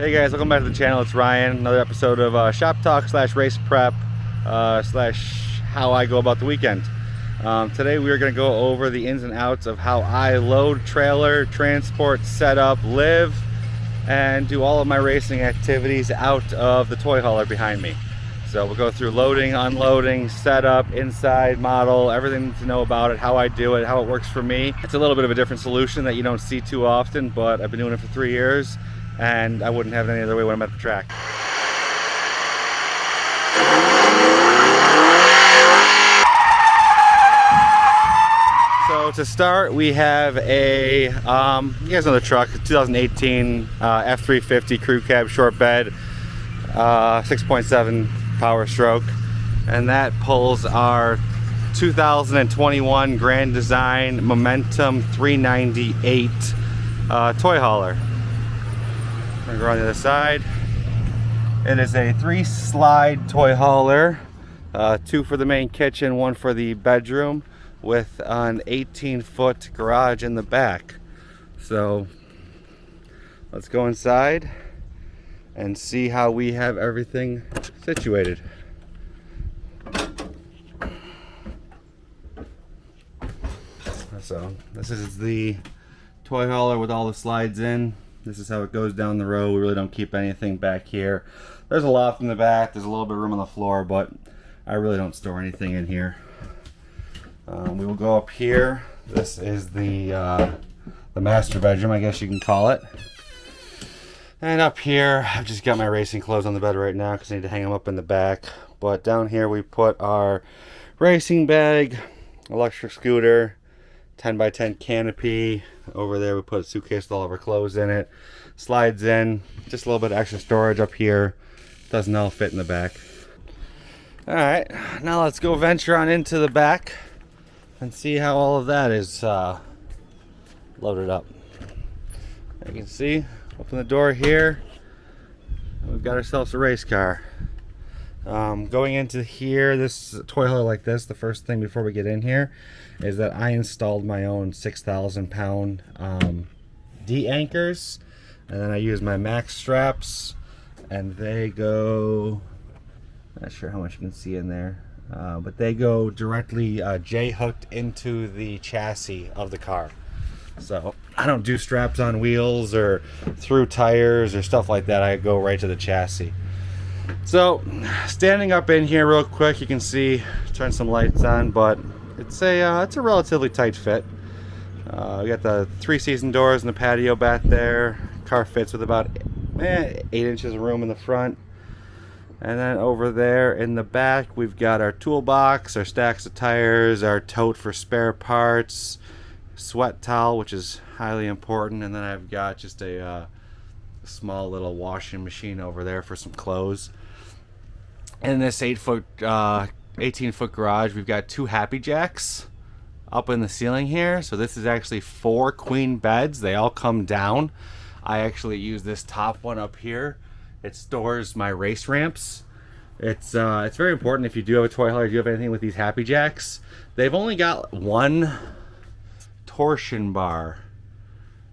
Hey guys, welcome back to the channel. It's Ryan. Another episode of Shop Talk / Race Prep / how I go about the weekend. Today we are going to go over the ins and outs of how I load, trailer, transport, set up, live, and do all of my racing activities out of the toy hauler behind me. So we'll go through loading, unloading, setup, inside, model, everything to know about it, how I do it, how it works for me. It's a little bit of a different solution that you don't see too often, but I've been doing it for 3 years and I wouldn't have it any other way when I'm at the track. So to start, we have a, you guys know the truck, 2018 F350 crew cab short bed, 6.7 power stroke, and that pulls our 2021 Grand Design Momentum 398 toy hauler. I'm gonna go on the other side. It is a 3-slide toy hauler, 2 for the main kitchen, 1 for the bedroom, with an 18-foot garage in the back. So let's go inside and see how we have everything situated. So this is the toy hauler with all the slides in. This is how it goes down the row. We really don't keep anything back here. There's a loft in the back. There's a little bit of room on the floor, but I really don't store anything in here. We will go up here. This is the master bedroom, I guess you can call it. And up here, I've just got my racing clothes on the bed right now because I need to hang them up in the back. But down here we put our racing bag, electric scooter, 10x10 canopy. Over there we put a suitcase with all of our clothes in it. Slides in, just a little bit of extra storage up here. Doesn't all fit in the back. Alright, now let's go venture on into the back and see how all of that is loaded up. You can see, open the door here, we've got ourselves a race car. Going into here, this toy hauler like this, the first thing before we get in here is that I installed my own 6,000 pound D anchors, and then I use my max straps, and they go, not sure how much you can see in there, but they go directly J-hooked into the chassis of the car. So I don't do straps on wheels or through tires or stuff like that. I go right to the chassis. So standing up in here real quick, you can see, turn some lights on, but it's a relatively tight fit. We got the 3-season doors in the patio back there. Car fits with about 8 inches of room in the front. And then over there in the back, we've got our toolbox, our stacks of tires, our tote for spare parts, sweat towel, which is highly important, and then I've got just a small little washing machine over there for some clothes. In this 18-foot garage, we've got 2 Happy Jacks up in the ceiling here. So this is actually 4 queen beds. They all come down. I actually use this top one up here. It stores my race ramps. It's very important if you do have a toy hauler, if you have anything with these Happy Jacks. They've only got 1 torsion bar.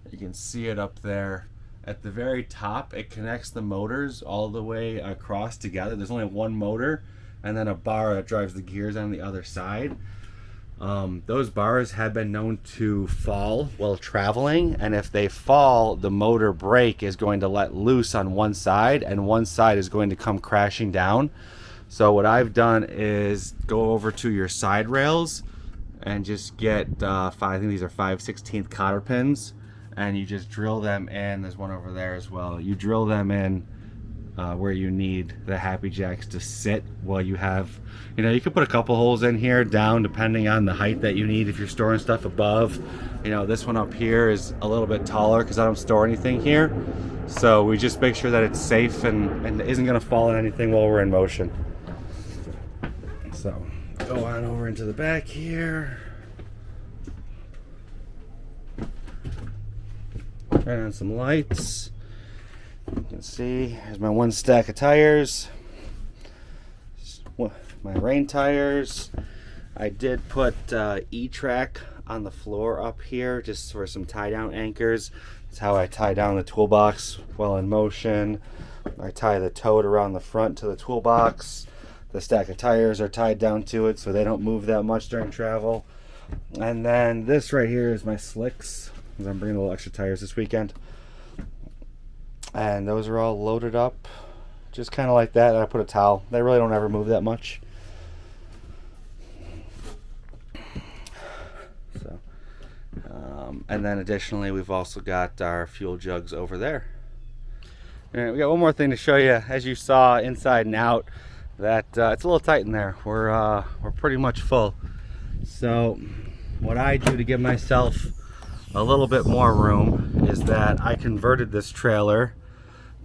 You can see it up there. At the very top, it connects the motors all the way across together. There's only 1 motor and then a bar that drives the gears on the other side. Those bars have been known to fall while traveling, and if they fall, the motor brake is going to let loose on one side and one side is going to come crashing down. So what I've done is go over to your side rails and just get I think these are 5/16 cotter pins, and you just drill them in. There's one over there as well. You drill them in where you need the Happy Jacks to sit while you have, you can put a couple holes in here down depending on the height that you need if you're storing stuff above. This one up here is a little bit taller because I don't store anything here. So we just make sure that it's safe and isn't going to fall on anything while we're in motion. So go on over into the back here. Turn on some lights. You can see here's my 1 stack of tires, my rain tires. I did put E-Track on the floor up here just for some tie down anchors. It's how I tie down the toolbox while in motion. I tie the tote around the front to the toolbox. The stack of tires are tied down to it so they don't move that much during travel. And then this right here is my slicks, because I'm bringing a little extra tires this weekend. And those are all loaded up just kind of like that. And I put a towel. They really don't ever move that much. So, and then additionally, we've also got our fuel jugs over there. All right, we got one more thing to show you. As you saw inside and out, that it's a little tight in there. We're pretty much full. So what I do to give myself a little bit more room is that I converted this trailer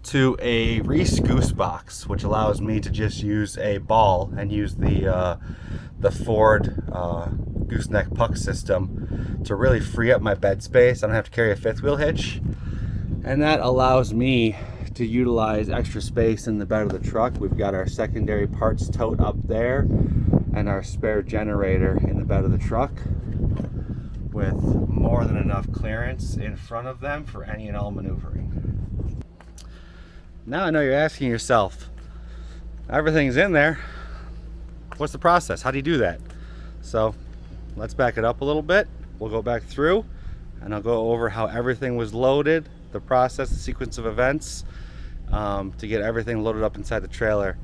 to a Reese Goose Box, which allows me to just use a ball and use the Ford gooseneck puck system to really free up my bed space. I don't have to carry a fifth wheel hitch, and that allows me to utilize extra space in the bed of the truck. We've got our secondary parts tote up there and our spare generator in the bed of the truck with more than enough clearance in front of them for any and all maneuvering. Now I know you're asking yourself, everything's in there, what's the process? How do you do that? So let's back it up a little bit. We'll go back through and I'll go over how everything was loaded, the process, the sequence of events to get everything loaded up inside the trailer.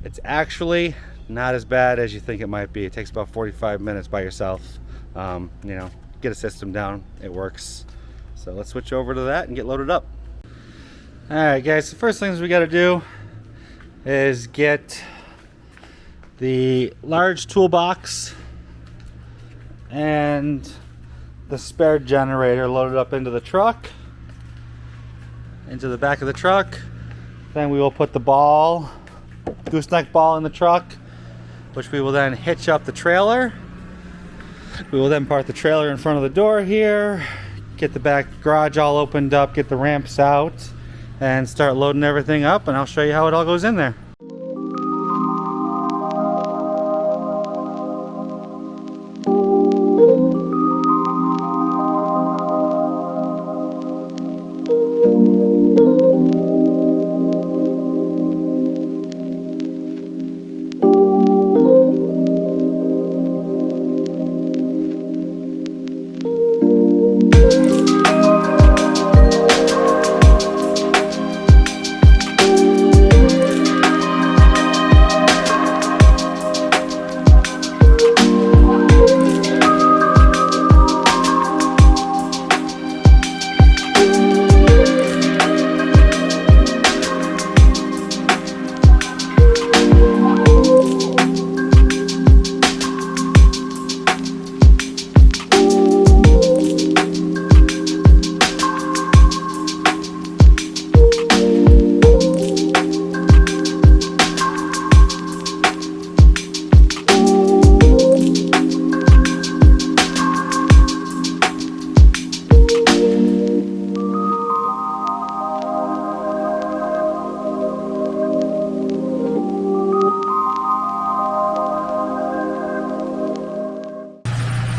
It's actually not as bad as you think it might be. It takes about 45 minutes by yourself. You know, get a system down, it works. So let's switch over to that and get loaded up. All right, guys, the first things we got to do is get the large toolbox and the spare generator loaded up into the truck, into the back of the truck. Then we will put the ball, gooseneck ball, in the truck, which we will then hitch up the trailer. We will then park the trailer in front of the door here, get the back garage all opened up, get the ramps out, and start loading everything up, and I'll show you how it all goes in there.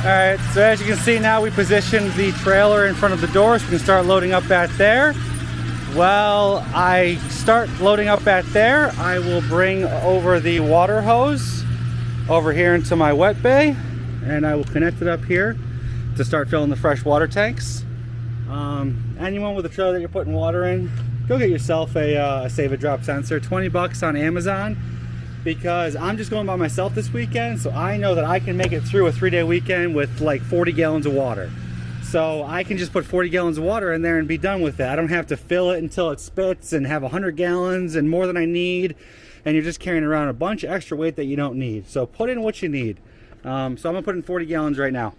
Alright, so as you can see now, we positioned the trailer in front of the door so we can start loading up at there. While I start loading up at there, I will bring over the water hose over here into my wet bay, and I will connect it up here to start filling the fresh water tanks. Anyone with a trailer that you're putting water in, go get yourself a Save a Drop sensor, 20 bucks on Amazon. Because I'm just going by myself this weekend, so I know that I can make it through a 3-day weekend with like 40 gallons of water. So I can just put 40 gallons of water in there and be done with it. I don't have to fill it until it spits and have 100 gallons and more than I need, and you're just carrying around a bunch of extra weight that you don't need. So put in what you need. So I'm gonna put in 40 gallons right now.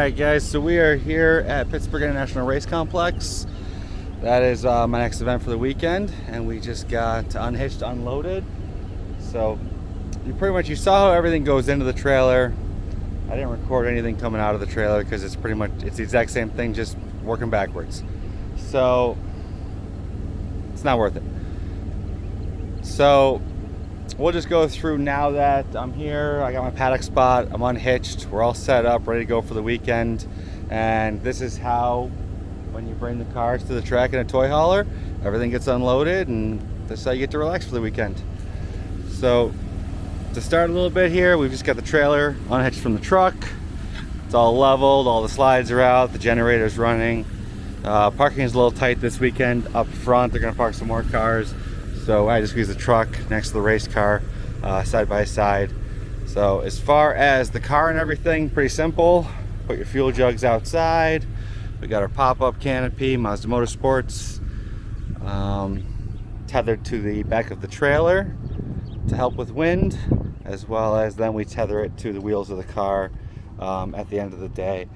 Alright guys, so we are here at Pittsburgh International Race Complex. That is my next event for the weekend, and we just got unhitched, unloaded. So you saw how everything goes into the trailer. I didn't record anything coming out of the trailer because it's the exact same thing, just working backwards. So it's not worth it. So we'll just go through now that I'm here. I got my paddock spot, I'm unhitched, we're all set up, ready to go for the weekend. And this is how, when you bring the cars to the track in a toy hauler, everything gets unloaded, and this is how you get to relax for the weekend. So to start a little bit here, we've just got the trailer unhitched from the truck. It's all leveled, all the slides are out, the generator's running. Parking is a little tight this weekend up front. They're gonna park some more cars. So I just squeeze the truck next to the race car, side by side. So as far as the car and everything, pretty simple. Put your fuel jugs outside. We got our pop-up canopy, Mazda Motorsports, tethered to the back of the trailer to help with wind, as well as then we tether it to the wheels of the car at the end of the day.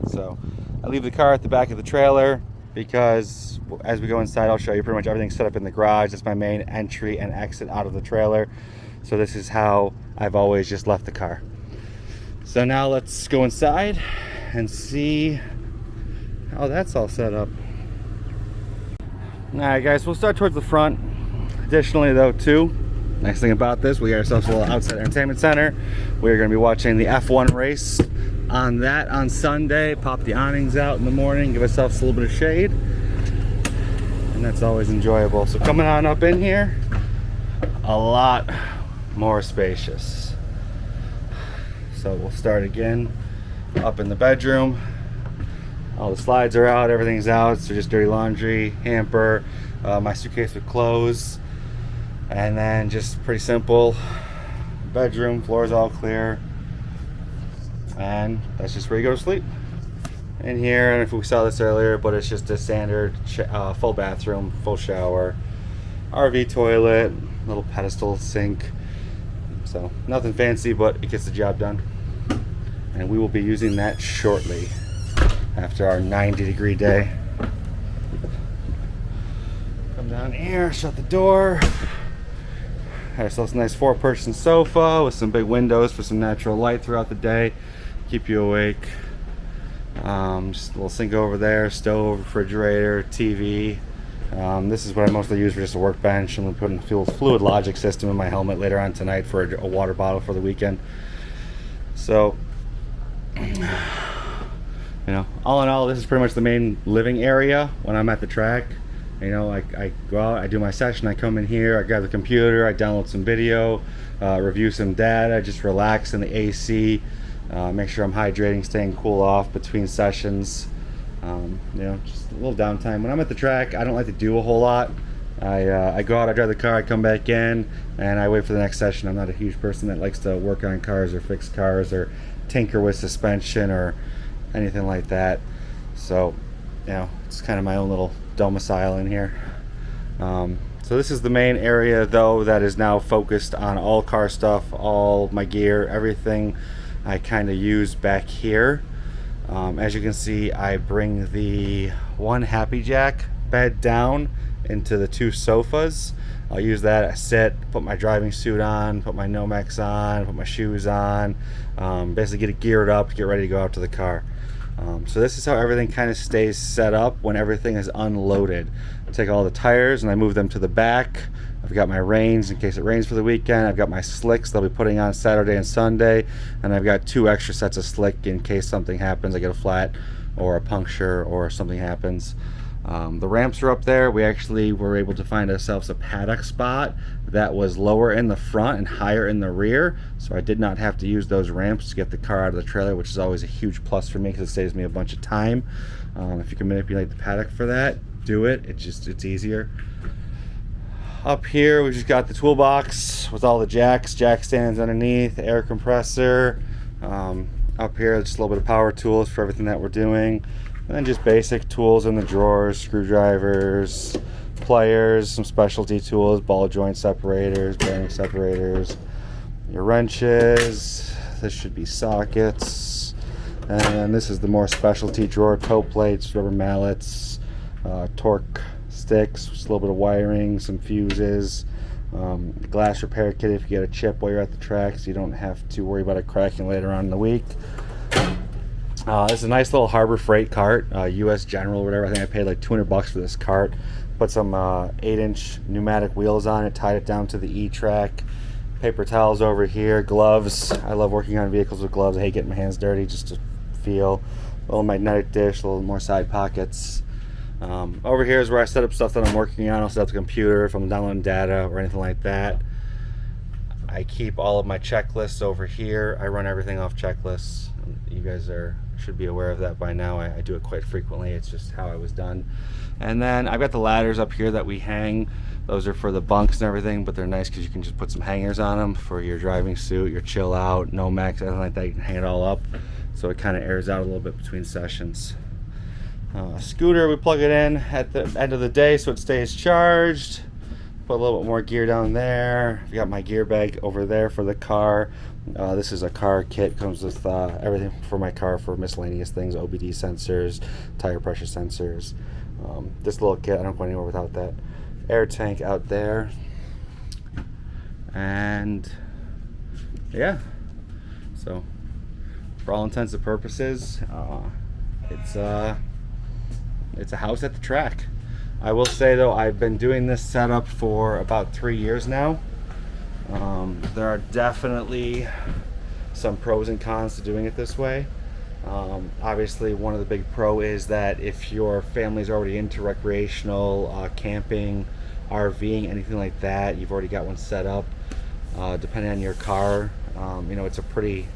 So I leave the car at the back of the trailer because as we go inside, I'll show you pretty much everything set up in the garage. That's my main entry and exit out of the trailer. So this is how I've always just left the car. So now let's go inside and see how that's all set up. Alright guys, we'll start towards the front. Additionally though too, nice thing about this, we got ourselves a little outside entertainment center. We're going to be watching the F1 race on that on Sunday. Pop the awnings out in the morning, give ourselves a little bit of shade, and that's always enjoyable. So coming on up in here, a lot more spacious. So we'll start again up in the bedroom. All the slides are out, everything's out, so just dirty laundry, hamper, my suitcase with clothes, and then just pretty simple bedroom. Floor's all clear, and that's just where you go to sleep. In here, and if we saw this earlier, but it's just a standard full bathroom, full shower, RV toilet, little pedestal sink. So nothing fancy, but it gets the job done. And we will be using that shortly after our 90-degree day. Come down here, shut the door. Have ourselves a nice 4-person sofa with some big windows for some natural light throughout the day. Keep you awake. Just a little sink over there, stove, refrigerator, TV. This is what I mostly use for just a workbench. I'm going to put in fluid logic system in my helmet later on tonight for a water bottle for the weekend. So, you know, all in all, this is pretty much the main living area when I'm at the track. You know, I go out, I do my session, I come in here, I grab the computer, I download some video, review some data, just relax in the AC, make sure I'm hydrating, staying cool off between sessions. You know, just a little downtime. When I'm at the track, I don't like to do a whole lot. I go out, I drive the car, I come back in, and I wait for the next session. I'm not a huge person that likes to work on cars or fix cars or tinker with suspension or anything like that. So, you know, it's kind of my own little domicile in here. So this is the main area though that is now focused on all car stuff, all my gear, everything I kind of use back here. As you can see, I bring the one Happy Jack bed down into the 2 sofas. I'll use that, I sit, put my driving suit on, put my Nomex on, put my shoes on, basically get it geared up, get ready to go out to the car. So this is how everything kind of stays set up when everything is unloaded. I take all the tires and I move them to the back. I've got my rains in case it rains for the weekend. I've got my slicks they'll be putting on Saturday and Sunday, and I've got 2 extra sets of slick in case something happens. I get a flat or a puncture or something happens. The ramps are up there. We actually were able to find ourselves a paddock spot that was lower in the front and higher in the rear, so I did not have to use those ramps to get the car out of the trailer, which is always a huge plus for me because it saves me a bunch of time. If you can manipulate the paddock for that, do it. It's easier. Up here we just got the toolbox with all the jack stands underneath, air compressor. Up here just a little bit of power tools for everything that we're doing. And then just basic tools in the drawers, screwdrivers, pliers, some specialty tools, ball joint separators, bearing separators, your wrenches. This should be sockets, And this is the more specialty drawer: toe plates, rubber mallets, torque sticks, just a little bit of wiring, some fuses, glass repair kit if you get a chip while you're at the track, so you don't have to worry about it cracking later on in the week. This is a nice little Harbor Freight cart, US General or whatever. I think I paid like $200 for this cart. Put some 8-inch pneumatic wheels on it, tied it down to the E-track. Paper towels over here, gloves. I love working on vehicles with gloves. I hate getting my hands dirty just to feel. A little magnetic dish, a little more side pockets. Over here is where I set up stuff that I'm working on. I'll set up the computer if I'm downloading data or anything like that. I keep all of my checklists over here. I run everything off checklists. You guys should be aware of that by now. I do it quite frequently. It's just how I was done. And then I've got the ladders up here that we hang. Those are for the bunks and everything, but they're nice because you can just put some hangers on them for your driving suit, your chill out, Nomex, anything like that. You can hang it all up so it kind of airs out a little bit between sessions. Scooter, we plug it in at the end of the day so it stays charged. Put a little bit more gear down there. I got my gear bag over there for the car. This is a car kit. Comes with everything for my car for miscellaneous things: OBD sensors, tire pressure sensors. This little kit, I don't go anywhere without that. Air tank out there. And yeah, so for all intents and purposes, it's a house at the track. I will say though, I've been doing this setup for about 3 years now. There are definitely some pros and cons to doing it this way. Obviously, one of the big pro is that if your family's already into recreational camping, RVing, anything like that, you've already got one set up. Depending on your car, it's a pretty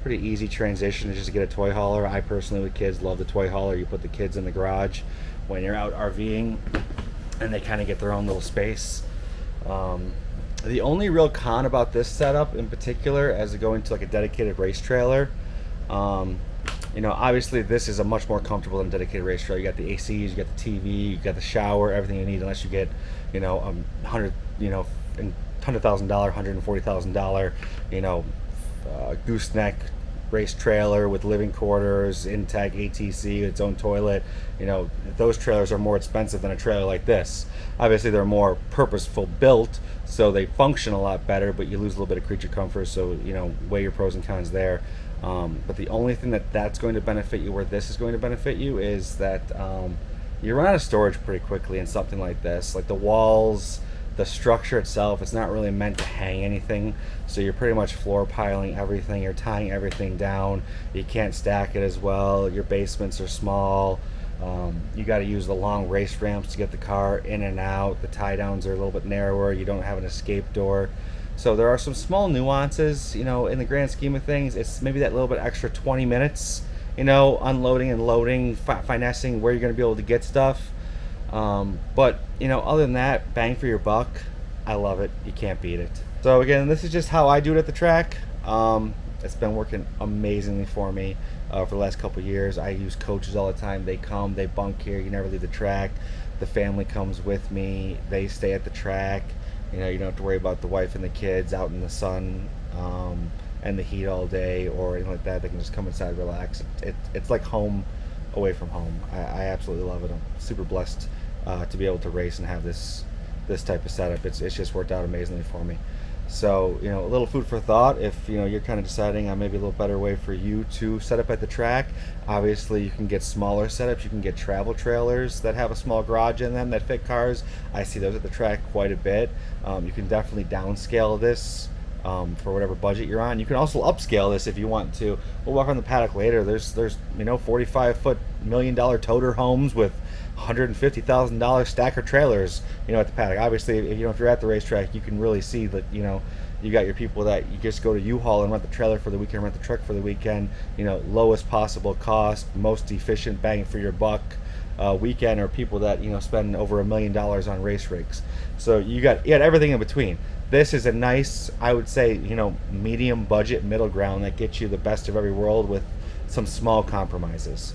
easy transition to just get a toy hauler. I personally, with kids, love the toy hauler. You put the kids in the garage when you're out RVing, and they kind of get their own little space. The only real con about this setup in particular, as it going to like a dedicated race trailer, obviously this is a much more comfortable than a dedicated race trailer. You got the ACs, you got the TV, you got the shower, everything you need, unless you get, $100,000, $140,000, gooseneck race trailer with living quarters, Intech, ATC, its own toilet. Those trailers are more expensive than a trailer like this. Obviously they're more purposeful built, so they function a lot better, but you lose a little bit of creature comfort, so weigh your pros and cons there. But the only thing that's going to benefit you where this is going to benefit you is that you run out of storage pretty quickly in something like this. Like the walls, the structure itself, it's not really meant to hang anything, so you're pretty much floor piling everything, you're tying everything down, you can't stack it as well, your basements are small, you got to use the long race ramps to get the car in and out, the tie downs are a little bit narrower, you don't have an escape door. So there are some small nuances, in the grand scheme of things. It's maybe that little bit extra 20 minutes, unloading and loading, finessing where you're going to be able to get stuff. But other than that, bang for your buck. I love it. You can't beat it. So again, this is just how I do it at the track. It's been working amazingly for me for the last couple of years. I use coaches all the time. They come, they bunk here. You never leave the track. The family comes with me. They stay at the track. You don't have to worry about the wife and the kids out in the sun and the heat all day or anything like that. They can just come inside, relax. It's like home away from home. I absolutely love it. I'm super blessed to be able to race and have this type of setup. It's just worked out amazingly for me. So a little food for thought. If you're kind of deciding on maybe a little better way for you to set up at the track, obviously you can get smaller setups. You can get travel trailers that have a small garage in them that fit cars. I see those at the track quite a bit. You can definitely downscale this for whatever budget you're on. You can also upscale this if you want to. We'll walk on the paddock later. There's 45-foot $1 million toter homes with $150,000 stacker trailers at the paddock. Obviously, if you're at the racetrack, you can really see that you got your people that you just go to U-Haul and rent the trailer for the weekend, rent the truck for the weekend. Lowest possible cost, most efficient bang for your buck weekend, or people that spend over $1 million on race rigs. So you got everything in between. This is a nice, I would say, medium budget middle ground that gets you the best of every world with some small compromises.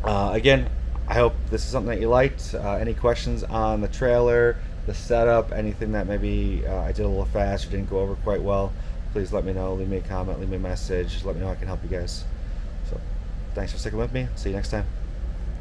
Again, I hope this is something that you liked. Any questions on the trailer, the setup, anything that maybe I did a little fast or didn't go over quite well, please let me know. Leave me a comment, leave me a message. Let me know how I can help you guys. So thanks for sticking with me. See you next time.